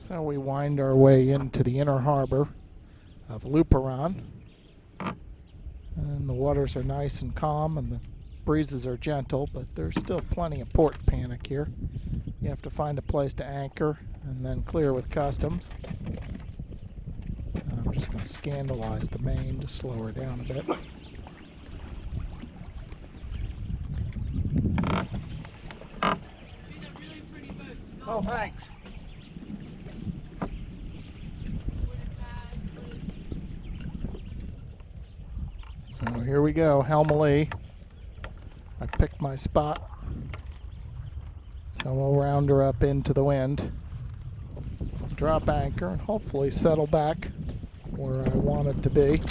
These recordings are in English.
So we wind our way into the inner harbor of Luperon. And the waters are nice and calm and the breezes are gentle, but there's still plenty of port panic here. You have to find a place to anchor and then clear with customs. I'm just going to scandalize the main to slow her down a bit. Oh, thanks. So here we go, Helma-Lee. I picked my spot. So we'll round her up into the wind, drop anchor, and hopefully settle back where I want it to be.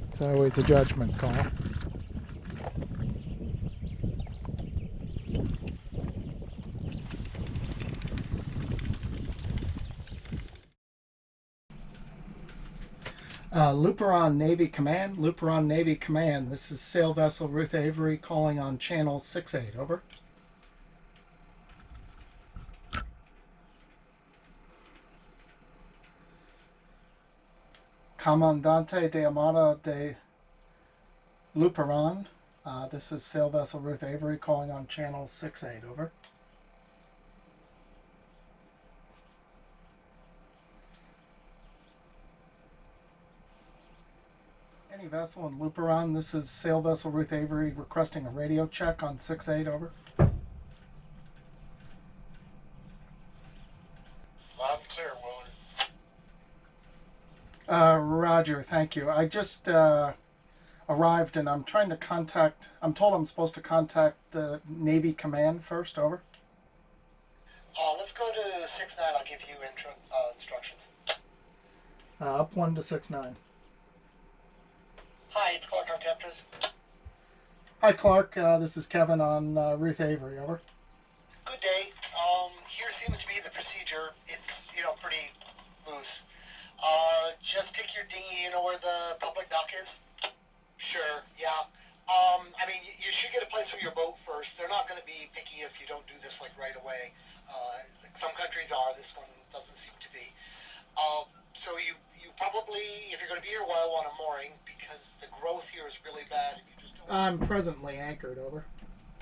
It's always a judgment call. Luperon Navy Command, Luperon Navy Command. This is Sail Vessel Ruth Avery calling on channel 68, over. Comandante de Armada de Luperon. This is Sail Vessel Ruth Avery calling on channel 68, over. Any vessel in Luperon, this is Sail Vessel Ruth Avery requesting a radio check on 68, over. Loud and clear, Willard. Roger, thank you. I just arrived and I'm trying to contact, I'm told I'm supposed to contact the Navy Command first, over. Let's go to 69, I'll give you instructions. Up 1 to 69. Hi, it's Clark on Temptress. Hi Clark, this is Kevin on Ruth Avery, over. Good day. Here seems to be the procedure. It's, pretty loose. Just take your dinghy, where the public dock is? Sure, yeah. You should get a place for your boat first. They're not going to be picky if you don't do this, right away. Some countries are. This one doesn't seem to be. So you probably, if you're going to be here a while, want a mooring, because the growth here is really bad. And you just don't... I'm presently anchored, over.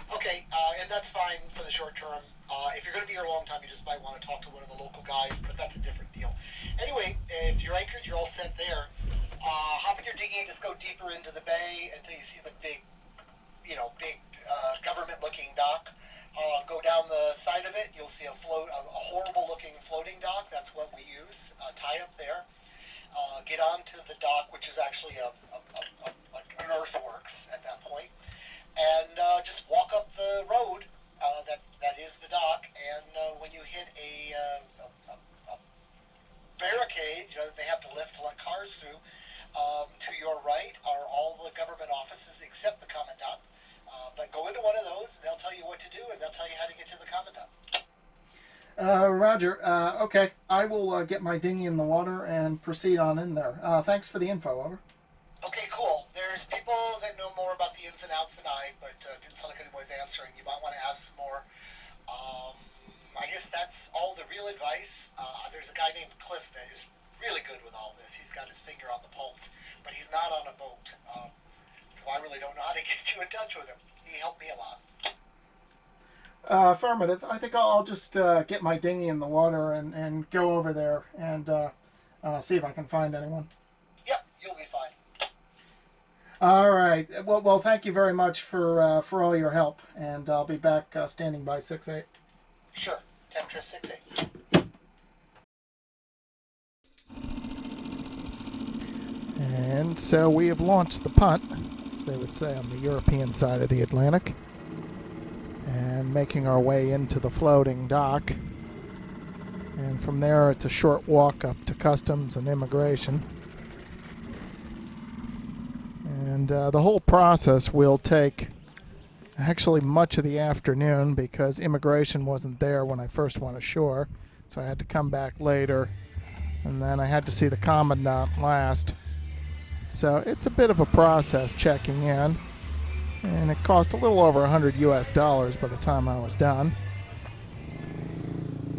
Okay, and that's fine for the short term. If you're going to be here a long time, you just might want to talk to one of the local guys, but that's a different deal. Anyway, if you're anchored, you're all set there. Hop in your dinghy and just go deeper into the bay until you see the big government-looking dock. Go down the side of it, you'll see a horrible-looking floating dock. That's what we use. Tie up there. Get onto the dock, which is actually an earthworks at that point, and just walk up the road. That is the dock, and when you hit a barricade, that they have to lift to let cars through, to your right are all the government offices except the commandant. But go into one of those, and they'll tell you what to do, and they'll tell you how to get to the commandant. Roger. Okay, I will get my dinghy in the water and proceed on in there. Thanks for the info, over. Okay, cool. There's people that know more about the ins and outs than I, but didn't sound like anyone was answering. You might want to ask some more. I guess that's all the real advice. There's a guy named Cliff that is really good with all this. He's got his finger on the pulse, but he's not on a boat. So I really don't know how to get you in touch with him. He helped me a lot. Affirmative. I think I'll just get my dinghy in the water and go over there and see if I can find anyone. Yep, you'll be fine. All right. Well, thank you very much for all your help, and I'll be back standing by 68. Sure. Temptress 68. And so we have launched the punt, as they would say on the European side of the Atlantic, and making our way into the floating dock. And from there, it's a short walk up to customs and immigration. And the whole process will take actually much of the afternoon because immigration wasn't there when I first went ashore. So I had to come back later, and then I had to see the commandant last. So it's a bit of a process checking in, and it cost a little over $100 US by the time I was done.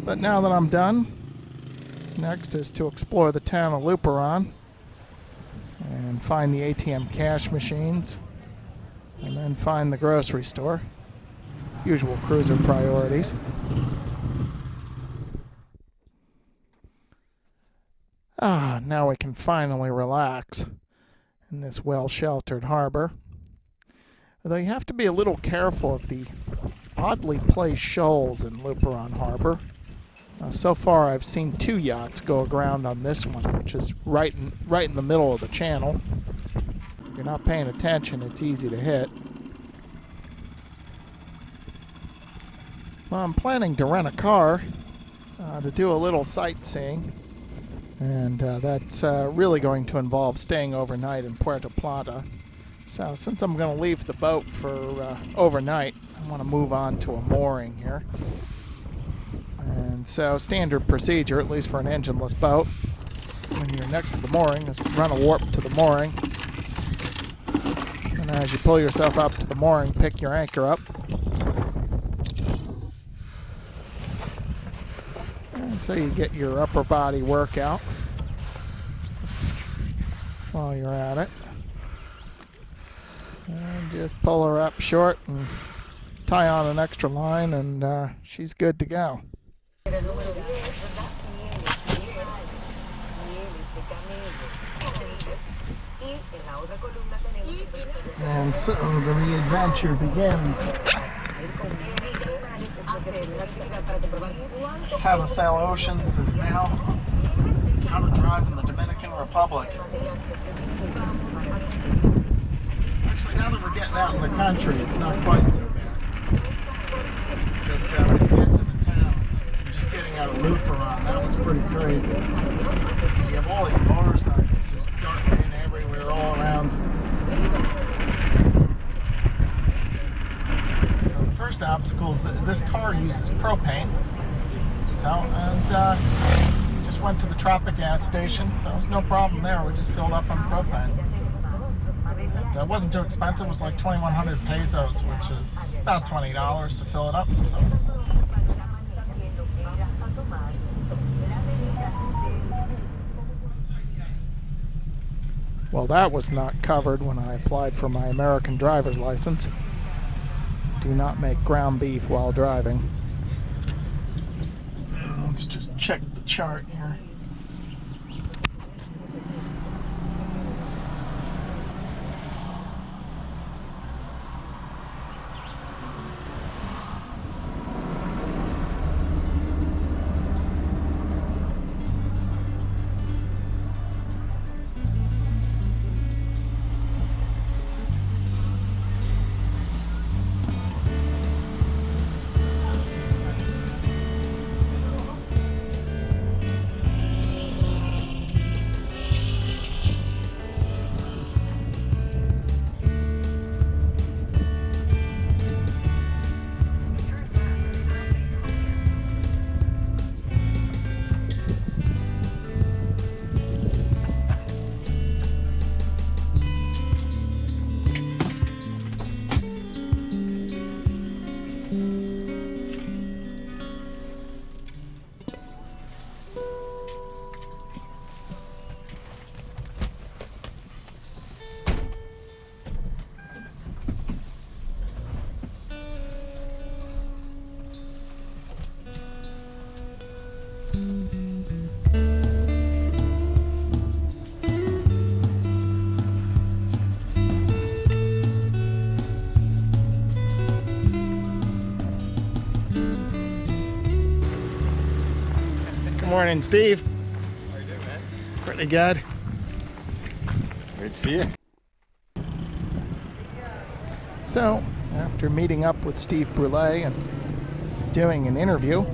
But now that I'm done, next is to explore the town of Luperon and find the ATM cash machines, and then find the grocery store. Usual cruiser priorities. Now we can finally relax in this well-sheltered harbor. Although you have to be a little careful of the oddly placed shoals in Luperon Harbor. So far I've seen 2 yachts go aground on this one, which is right in the middle of the channel. If you're not paying attention, it's easy to hit. Well, I'm planning to rent a car to do a little sightseeing, and that's really going to involve staying overnight in Puerto Plata. So since I'm going to leave the boat for overnight, I want to move on to a mooring here. And so standard procedure, at least for an engineless boat, when you're next to the mooring, is run a warp to the mooring. And as you pull yourself up to the mooring, pick your anchor up. And so you get your upper body workout while you're at it. And just pull her up short and tie on an extra line, and she's good to go. And so the adventure begins. Sail Oceans is now how to drive in the Dominican Republic. Actually, now that we're getting out in the country, it's not quite so bad. But when you get to the towns, just getting out of Luperon, that was pretty crazy. You have all these motorcycles just darting in everywhere, all around. So the first obstacle is that this car uses propane. So, and just went to the Tropic gas station, so it was no problem there. We just filled up on propane. It wasn't too expensive. It was like 2,100 pesos, which is about $20 to fill it up. So. Well, that was not covered when I applied for my American driver's license. Do not make ground beef while driving. Let's just check the chart here. Good morning, Steve. How you doing, man? Pretty good. Great to see you. So, after meeting up with Steve Brule and doing an interview,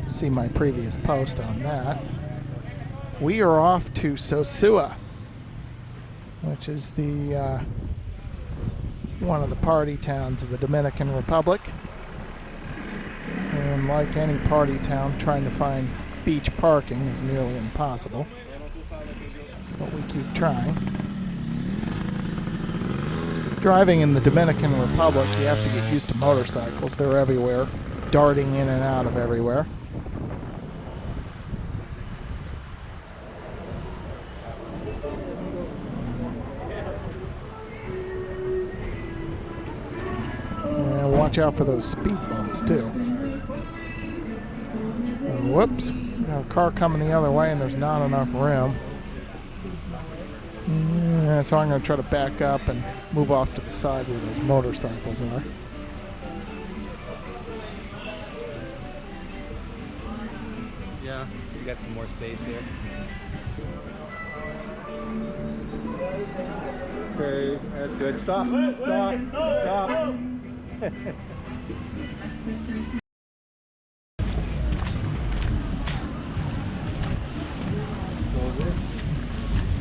see my previous post on that, we are off to Sosua, which is the one of the party towns of the Dominican Republic. And like any party town, trying to find beach parking is nearly impossible, but we keep trying. Driving in the Dominican Republic, you have to get used to motorcycles. They're everywhere, darting in and out of everywhere. watch out for those speed bumps too. Whoops. Got a car coming the other way and there's not enough room. Yeah, so I'm going to try to back up and move off to the side where those motorcycles are. Yeah, you got some more space here. Okay, that's good. Stop, stop, stop.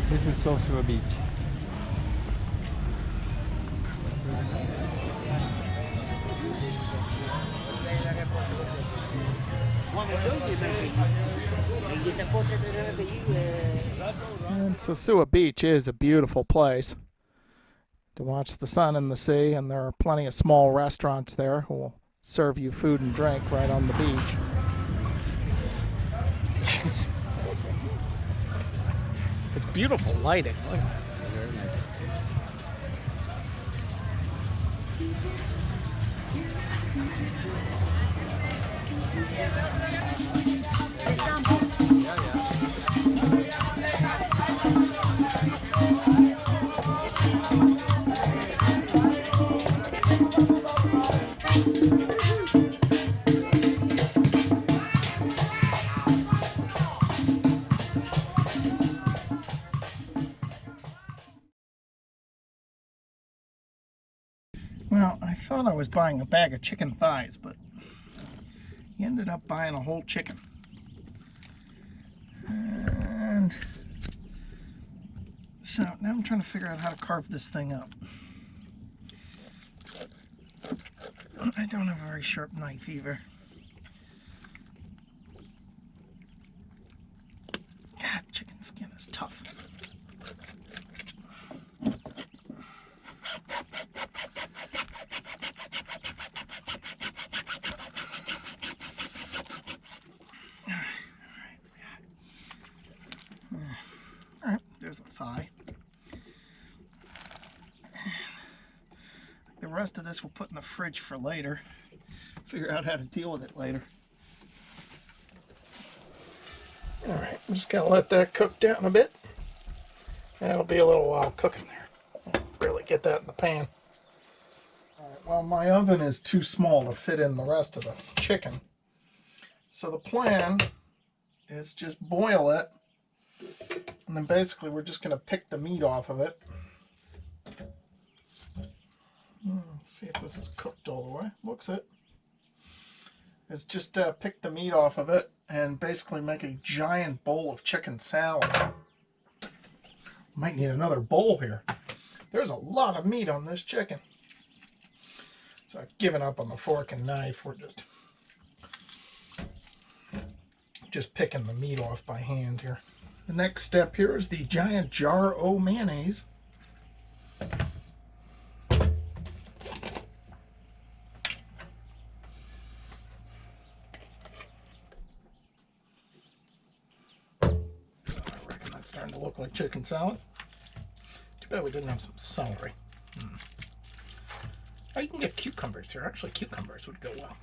This is Social Beach. And Sosua Beach is a beautiful place to watch the sun and the sea, and there are plenty of small restaurants there who will serve you food and drink right on the beach. It's beautiful lighting. Look at that. Very nice. Well, I thought I was buying a bag of chicken thighs, but he ended up buying a whole chicken. And so now I'm trying to figure out how to carve this thing up. I don't have a very sharp knife either. God, chicken skin is tough. Alright, there's the thigh. The rest of this we'll put in the fridge for later. Figure out how to deal with it later. Alright, I'm just gonna let that cook down a bit. That'll be a little while cooking there. I'll really get that in the pan. Alright, well, my oven is too small to fit in the rest of the chicken. So the plan is just boil it, and then basically we're just going to pick the meat off of it. See if this is cooked all the way. Looks it. It's just pick the meat off of it and basically make a giant bowl of chicken salad. Might need another bowl here. There's a lot of meat on this chicken. So I've given up on the fork and knife. We're just picking the meat off by hand here. The next step here is the giant jar o' mayonnaise. I reckon that's starting to look like chicken salad. Too bad we didn't have some celery. Oh, you can get cucumbers here. Actually, cucumbers would go well.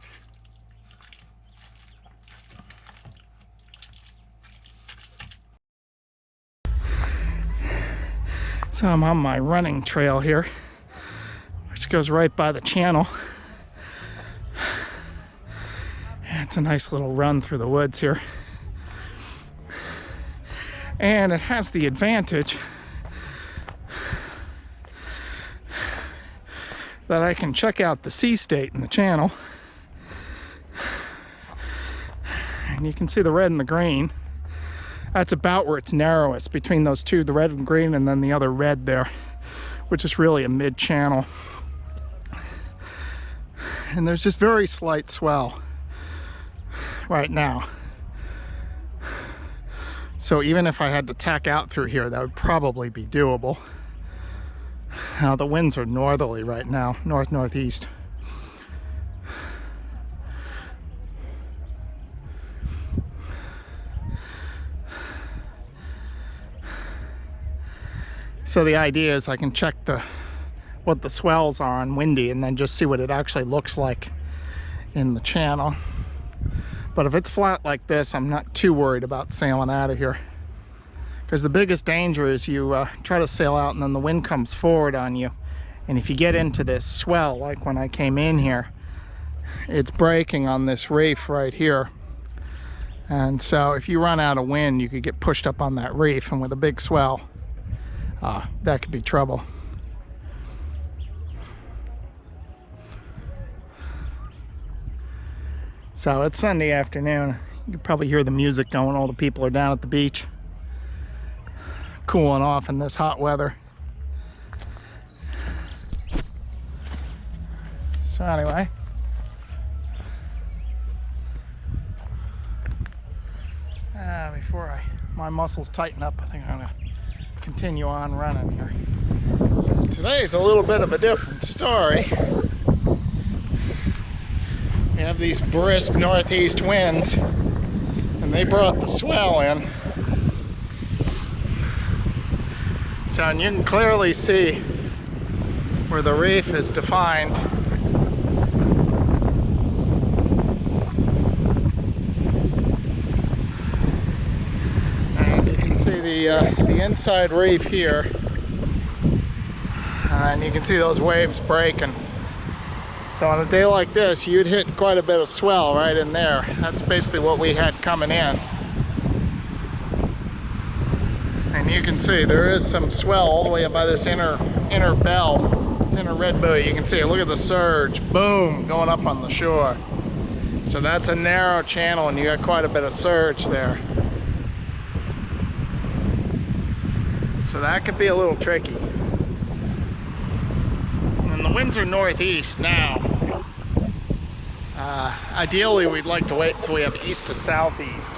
So I'm on my running trail here, which goes right by the channel. It's a nice little run through the woods here. And it has the advantage that I can check out the sea state in the channel. And you can see the red and the green. That's about where it's narrowest between those two, the red and green, and then the other red there, which is really a mid-channel. And there's just very slight swell right now. So even if I had to tack out through here, that would probably be doable. The winds are northerly right now, north-northeast. So the idea is I can check the what the swells are on windy, and then just see what it actually looks like in the channel. But if it's flat like this, I'm not too worried about sailing out of here, because the biggest danger is you try to sail out and then the wind comes forward on you, and if you get into this swell like when I came in here, it's breaking on this reef right here. And so if you run out of wind, you could get pushed up on that reef, and with a big swell, that could be trouble. So it's Sunday afternoon. You can probably hear the music going. All the people are down at the beach, cooling off in this hot weather. So anyway, before my muscles tighten up, I think I'm gonna continue on running here. So today's a little bit of a different story. We have these brisk northeast winds, and they brought the swell in. So, and you can clearly see where the reef is defined. And you can see the inside reef here, and you can see those waves breaking. So on a day like this, you'd hit quite a bit of swell right in there. That's basically what we had coming in. And you can see there is some swell all the way up by this inner bell, this inner red buoy. You can see it. Look at the surge, boom, going up on the shore. So that's a narrow channel, and you got quite a bit of surge there. So that could be a little tricky. And the winds are northeast now. Ideally, we'd like to wait until we have east to southeast.